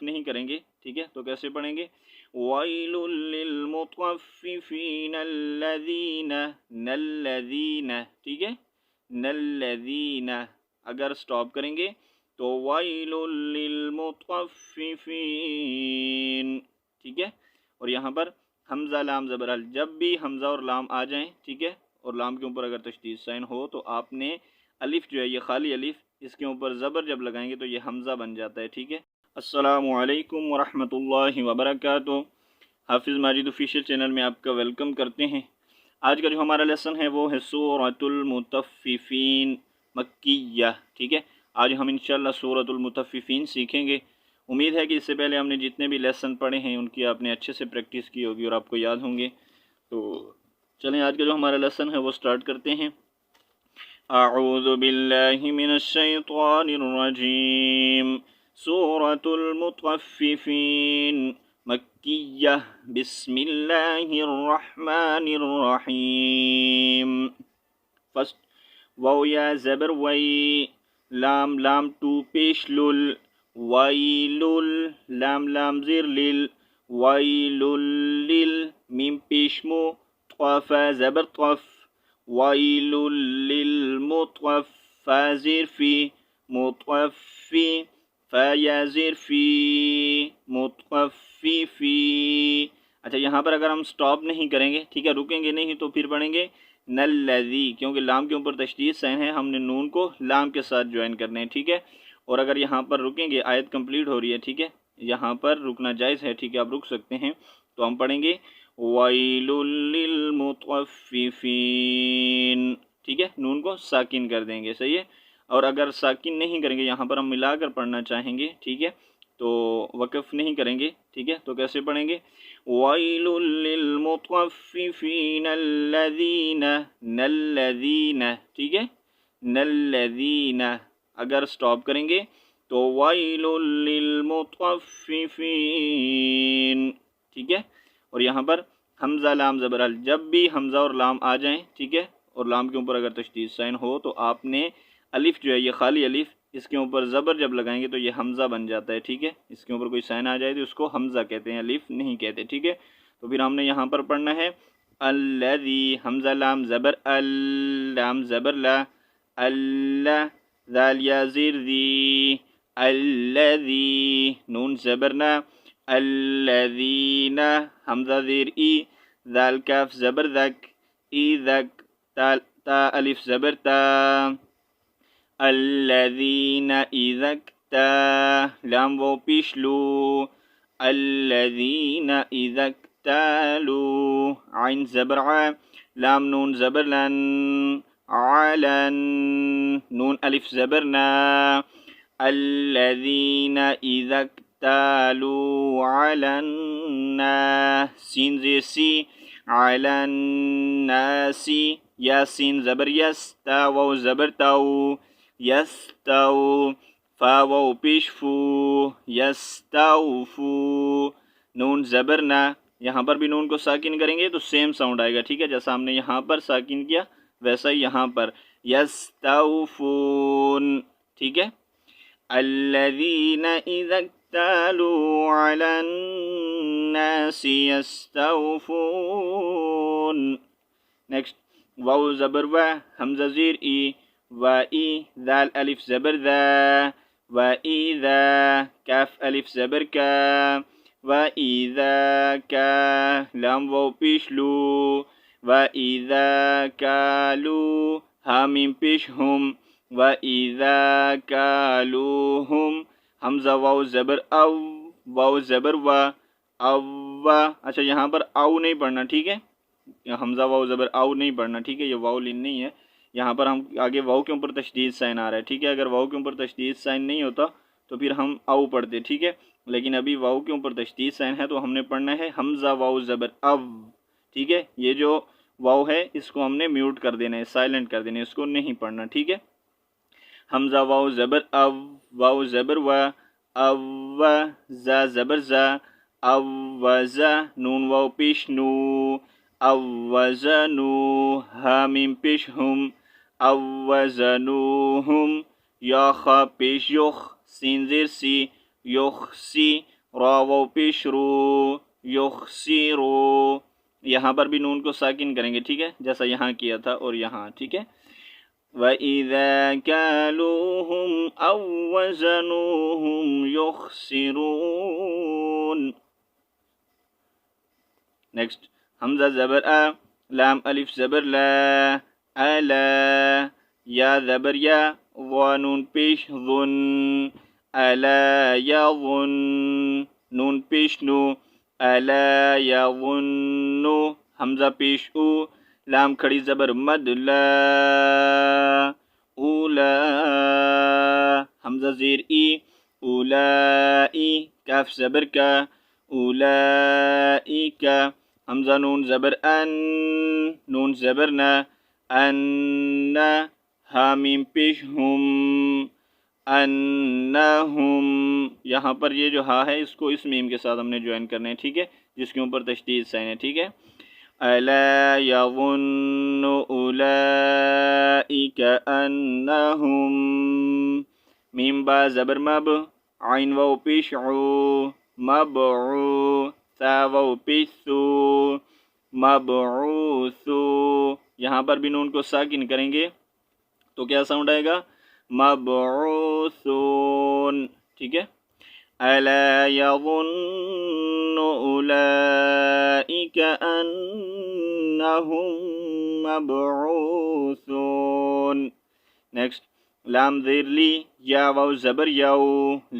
نہیں کریں گے، ٹھیک ہے، تو کیسے پڑھیں گے؟ وَيْلٌ لِّلْمُطَفِّفِينَ الَّذِينَ، ٹھیک ہے، الَّذِينَ اگر سٹاپ کریں گے تو وَيْلٌ لِّلْمُطَفِّفِينَ، ٹھیک ہے، اور یہاں پر حمزہ لام زبر ال، جب بھی حمزہ اور لام آ جائیں، ٹھیک ہے، اور لام کے اوپر اگر تشدید سائن ہو تو آپ نے الف جو ہے یہ خالی الف، اس کے اوپر زبر جب لگائیں گے تو یہ حمزہ بن جاتا ہے، ٹھیک ہے۔ السلام علیکم ورحمۃ اللہ وبرکاتہ۔ حافظ ماجد آفیشیل چینل میں آپ کا ویلکم کرتے ہیں۔ آج کا جو ہمارا لیسن ہے وہ ہے سورۃ المطففین مکیہ، ٹھیک ہے۔ آج ہم انشاءاللہ سورۃ المطففین سیکھیں گے۔ امید ہے کہ اس سے پہلے ہم نے جتنے بھی لیسن پڑھے ہیں ان کی آپ نے اچھے سے پریکٹس کی ہوگی اور آپ کو یاد ہوں گے۔ تو چلیں آج کا جو ہمارا لیسن ہے وہ سٹارٹ کرتے ہیں۔ اعوذ باللہ من الشیطان الرجیم، سورۃ المطففین مکیہ، بسم اللہ الرحمن الرحیم۔ فرسٹ واو یا زبر وئی، لام لام ٹو پیش لل، ویلل، لام لام زیر لل، ویلل لل، میم پیش مو، طفا زبر طف، ویل للمطفف، زیر فی، مطفی، فا یا زیر فی، مطففی۔ اچھا یہاں پر اگر ہم سٹاپ نہیں کریں گے، ٹھیک ہے، رکیں گے نہیں، تو پھر پڑھیں گے نلذی، کیونکہ لام کے اوپر تشدید سائن ہے، ہم نے نون کو لام کے ساتھ جوائن کرنا ہے، ٹھیک ہے۔ اور اگر یہاں پر رکیں گے، آیت کمپلیٹ ہو رہی ہے، ٹھیک ہے، یہاں پر رکنا جائز ہے، ٹھیک ہے، آپ رک سکتے ہیں، تو ہم پڑھیں گے وَيْلٌ لِّلْمُطَفِّفِينَ، ٹھیک ہے، نون کو ساکن کر دیں گے، صحیح ہے۔ اور اگر ساکن نہیں کریں گے، یہاں پر ہم ملا کر پڑھنا چاہیں گے، ٹھیک ہے، تو وقف نہیں کریں گے، ٹھیک ہے، تو کیسے پڑھیں گے؟ وَيْلٌ لِّلْمُطَفِّفِينَ الَّذِينَ، ٹھیک ہے، الَّذِينَ اگر سٹاپ کریں گے تو وَيْلٌ لِّلْمُطَفِّفِينَ، ٹھیک ہے، اور یہاں پر حمزہ لام زبر ال، جب بھی حمزہ اور لام آ جائیں، ٹھیک ہے، اور لام کے اوپر اگر تشدید سائن ہو تو آپ نے الف جو ہے یہ خالی الف، اس کے اوپر زبر جب لگائیں گے تو یہ حمزہ بن جاتا ہے، ٹھیک ہے، اس کے اوپر کوئی سائن آ جائے تو اس کو حمزہ کہتے ہیں، الف نہیں کہتے، ٹھیک ہے۔ تو پھر ہم نے یہاں پر پڑھنا ہے الذی، حمزہ لام زبر ال، لام زبر لا، اللہ، ذال یا زیر ذی، الذی، نون زبر نا، الذین، حمزہ زیر ای، ذال کاف زبر ذک، ای ذک، تا الف زبر تا، الذین اذکتا، لام وہ پیش لو، الذین اذکتالو، عین زبر ع، لام نون زبر لن، علن، نون الف زبر نا، الذین اذکتالو علی الناس، سین زیر سی، علی الناس، یاسین زبر یس، تا واو زبر تاو، یستو، فا واو پیش فو، یستوفو، نون زبر نا، یہاں پر بھی نون کو ساکن کریں گے تو سیم ساؤنڈ آئے گا، ٹھیک ہے، جیسا ہم نے یہاں پر ساکن کیا ویسا ہی یہاں پر، یستوفون، ٹھیک ہے۔ الذین اذا اکتالوا علی الناس یستوفون۔ نیکسٹ واو زبر و، حمزہ زیر ای، و ای، ذال الف زبر ذا، و ایذا، کاف الف زبر کا، و ایذا کا، لام واو پیش لو، و ایذا کالو، ہا میم پیش ہم، و ایذا کالوہم، حمزہ واو زبر او، واو زبر و، او، اچھا یہاں پر او نہیں پڑھنا، ٹھیک ہے، حمزہ واو زبر او نہیں پڑھنا، ٹھیک ہے، یہ واو لین نہیں ہے، یہاں پر ہم آگے واو کے اوپر تشدید سائن آ رہا ہے، ٹھیک ہے، اگر واو کے اوپر تشدید سائن نہیں ہوتا تو پھر ہم او پڑھتے، ٹھیک ہے، لیکن ابھی واو کے اوپر تشدید سائن ہے تو ہم نے پڑھنا ہے حمزہ واو زبر او، ٹھیک ہے، یہ جو واو ہے اس کو ہم نے میوٹ کر دینا ہے، سائلنٹ کر دینا ہے، اس کو نہیں پڑھنا، ٹھیک ہے۔ حمزہ واو زبر او، واو زبر و، او، زا زبر زا، او وزا، نون واو پیش نو، او وزنو، ہا میم پیش ہم، او وزنوہم، یا خا پیش یخ، سین زیر سی، یخ سی، را واو پیش رو یخسرو، یہاں پر بھی نون کو ساکن کریں گے، ٹھیک ہے، جیسا یہاں کیا تھا اور یہاں، ٹھیک ہے. وَإِذَا كَالُوهُمْ أَوْ وَزَنُوهُمْ يُخْسِرُونَ. نیکسٹ حمزہ زبر آ، لام الف زبر لا، الا، یا زبر یا، وا نون پیش ظن، الا یظن، نون پیش نو، الا یظن، حمزہ پیش او، لام کھڑی زبر مد لا، اولا، حمزہ زیر ای، اولائی، کاف زبر کا، اولئک، حمزہ نون زبر ان، نون زبر نا، ان، ہا میم پیش ہم، انہم، یہاں پر یہ جو ہا ہے اس کو اس میم کے ساتھ ہم نے جوائن کرنا ہے، ٹھیک ہے، جس کے اوپر تشدید سائن ہے، ٹھیک ہے. الا یظن اولئک انہم، میم با زبر مب، عین واو پیش عو، مبعو، ثا واو پیش سو، مبعوثو، یہاں پر بھی نون کو ساکن کریں گے تو کیا ساؤنڈ آئے گا؟ مبعوثون، ٹھیک ہے. الا یظن اولئک انہم مبعوثون. نیکسٹ لام زیر لی، یا واو زبر یو،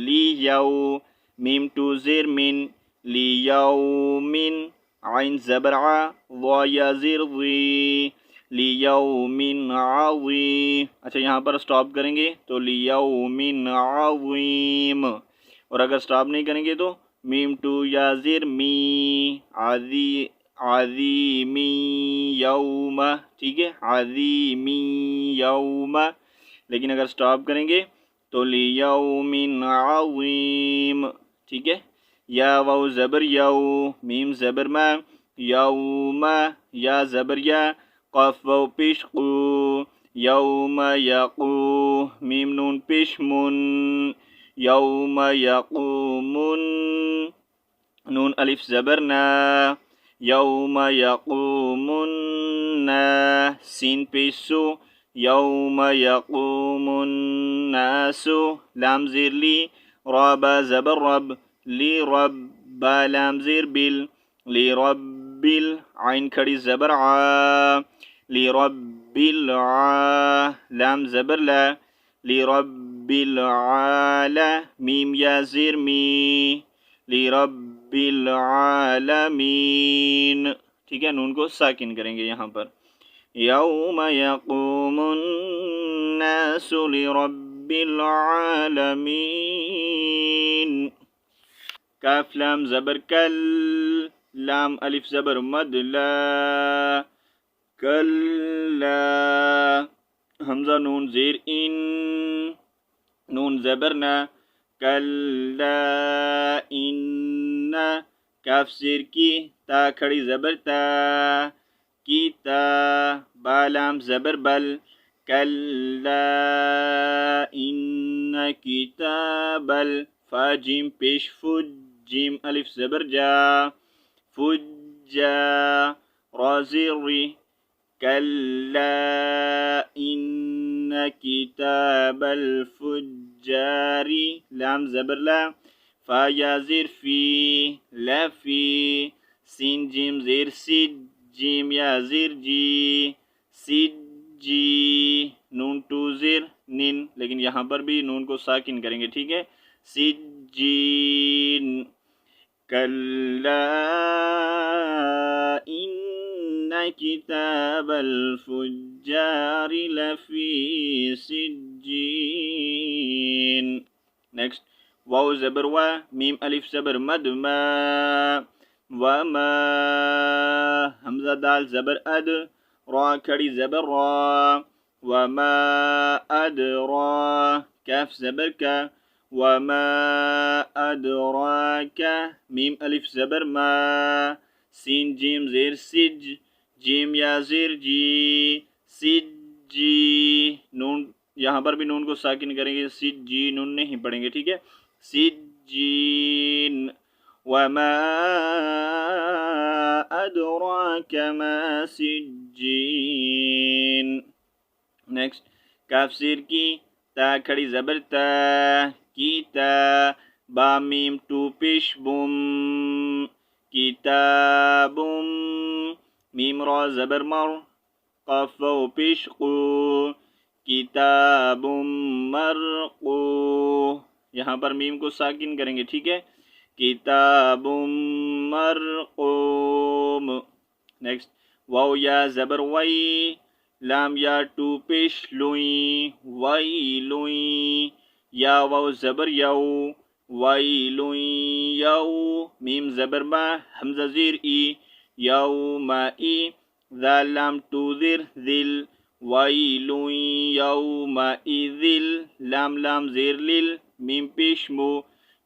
لی یو، میم ٹو زیر من، لی یومن، عین زبر ع، وا یا زیر ضی، لیوم عظیم. اچھا یہاں پر سٹاپ کریں گے تو لیوم عظیم، اور اگر سٹاپ نہیں کریں گے تو میم ٹو یا زیر می، عظیمی یوم، ٹھیک ہے، عظیمی یوم. لیکن اگر سٹاپ کریں گے تو لیوم عظیم، ٹھیک ہے. یا واو زبر یو، میم زبر ما، یوم، یا زبر یا، قاف واو پیش قو، یوم یقو، میم نون پیش من، یوم یقومن، نون الف زبر نا، یوم یقومن، سین پیش سو، یوم یقوم الناس، لام زیر لی، را با زبر رب، لی رب، با لام زیر بل، لی رب بل، عین کھڑی زبر ع، لی رب الع، لام زبر لا، لی رب العال، میم یا زیر می، لی رب العالمین، ٹھیک ہے. نون کو ساکن کریں گے یہاں پر. یوم یقوم الناس لرب العالمین. کاف لام زبر کل، لام الف زبر مد لا، کلا، حمزہ نون زیر ان، نون زبر نا، کلا ان، کاف زیر کی، تا کھڑی زبر تا، کیتا، با لام زبر بل، کلا ان کتابل، فا جیم پیش فج، جیم الف زبر جا، فجا، را زیر ری، کلا ان کتاب الفجار، لام زبر لا، فا یا زیر فی، لفی، سین جیم زیر سید، جیم یا زیر جی، سید جی، نون ٹو زیر نن، لیکن یہاں پر بھی نون کو ساکن کریں گے، ٹھیک ہے. سجین، کلا ان کتاب الفجار لفی سجین. نیکسٹ واو زبر وا، میم الف زبر مد ما، وما، حمزہ دال زبر اد، را کھڑی زبر را، وما ادرا، کاف زبر کا، وما ادراک، میم الف زبر ما، سین جیم زیر سج، جیم یا زیر جی، سجی، نون یہاں پر بھی نون کو ساکن کریں گے، سجی نون نہیں پڑھیں گے، ٹھیک ہے. سجین، وما أدراك ما سجين. نیکسٹ کاف زیر کی تا کھڑی زبر تا کی تا با میم ٹو پیش بم کتابم میم را زبر مر قاف و پیش قو کتاب مرقو. یہاں پر میم کو ساکن کریں گے ٹھیک ہے. کتاب مرقوم. نیکسٹ واو یا زبر وئی لام یا ٹو پیش لوئیں وئی لوئیں یا واو زبر یو وئی لوئیں یو میم زبر با حمزہ زیر ای یو ما ای ذال لام ٹو زیر ذل وئی لوئیں یو ما ای ذل لام لام زیر لل میم پیش مو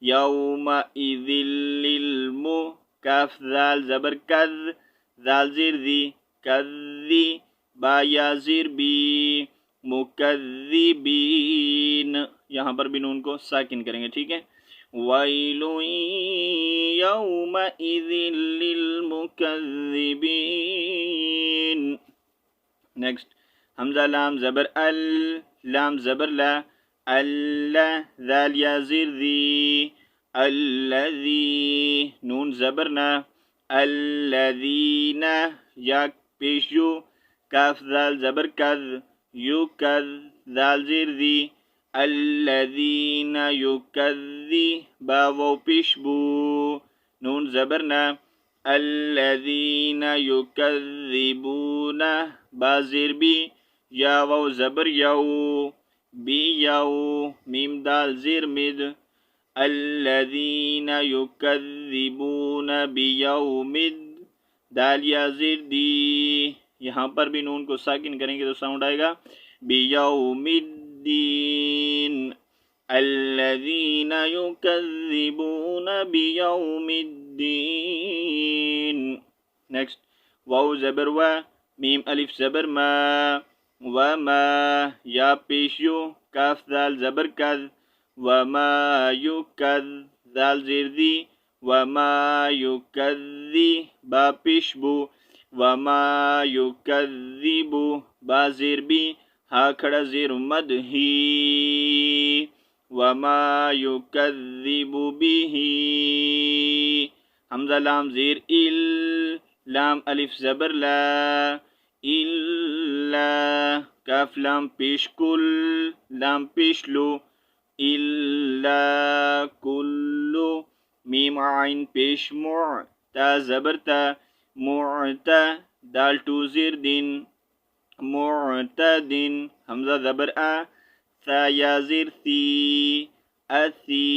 یو ما ای ذل المو کاف ذال زبر کذ ذال زیر ذی کذی با یا زیر بی مکذبین. یہاں پر بھی نون کو ساکن کریں گے ٹھیک ہے. وَيْلٌ يَوْمَئِذٍ لِّلْمُكَذِّبِينَ. نیکسٹ حمزہ لام زبر ال لام زبر لا اللہ ذال یا زیر ذی الذی نون زبر نا الذین یا پیش یو کاف ذال زبر کذ یو کذ ذال زیر ذی الذین یکذی با واو پیش بو نون زبر نا الذین یکذبون با زیر بی یا واو زبر یو بی یو میم دال زیر مد الذین یکذبون بیوم دال یا زیر دی. یہاں پر بھی نون کو ساکن کریں گے تو ساؤنڈ آئے گا بیوم الدین الذین یکذبون بیوم الدین. نیکسٹ واو زبر و میم الف زبر ما وما یا پیش یو کاف ذال زبر کذ وما یکذ ذال زیر دی وما یکذی با پیش بو وما یکذبو با زیر بی ہا کھڑا زیر مد ہی وما یکذب به. حمزہ لام زیر ال لام الف زبر لا الا کاف لام پیش کل لام پیش لو الا کلو میم عین پیش مع تا زبر تا معتا دال ٹو زیر دن معتدن حمزہ زبر آ ثا یا زیر ثی اثی.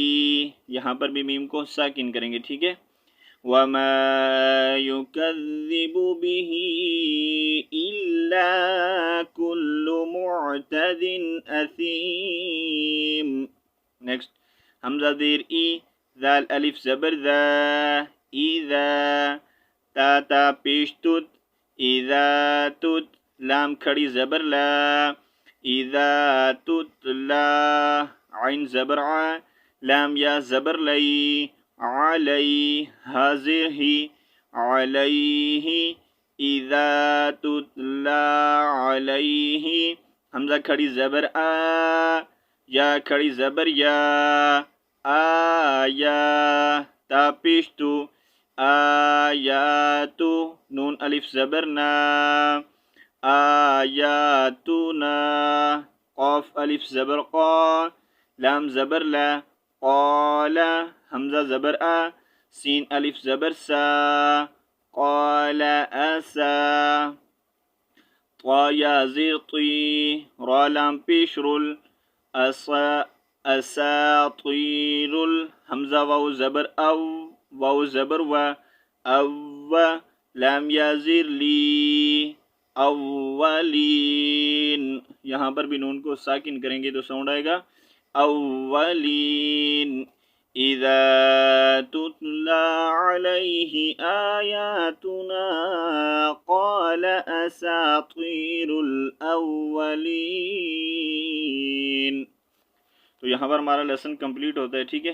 یہاں پر بھی میم کو ساکن کریں گے ٹھیک ہے. وما یکذب به الا کل معتد اثیم. نیکسٹ حمزہ زیر ای ذال الف زبر ذا اذا تا تا پیش تت اذا تت لام کھڑی زبر لا اذا تتلا عین زبر ع لام یا زبر لئی علی حاضر ہی علیہ اذا تتلا علیہ. حمزہ کھڑی زبر آ یا کھڑی زبر یا آیا تا پیش تو آیاتو نون الف زبر نا آیاتنا قاف الف زبر قا لام زبر لا قال حمزہ زبر آ سین الف زبر سا قال اسا طا یا زیر طی را لام پیش رل اساطیر حمزہ واو زبر او واو زبر و او لام یا زیر لی اولین. یہاں پر بھی نون کو ساکن کریں گے تو ساؤنڈ آئے گا اولین. اذا تتلا علیہ آیاتنا قال اساطیر الاولین. تو یہاں پر ہمارا لیسن کمپلیٹ ہوتا ہے ٹھیک ہے.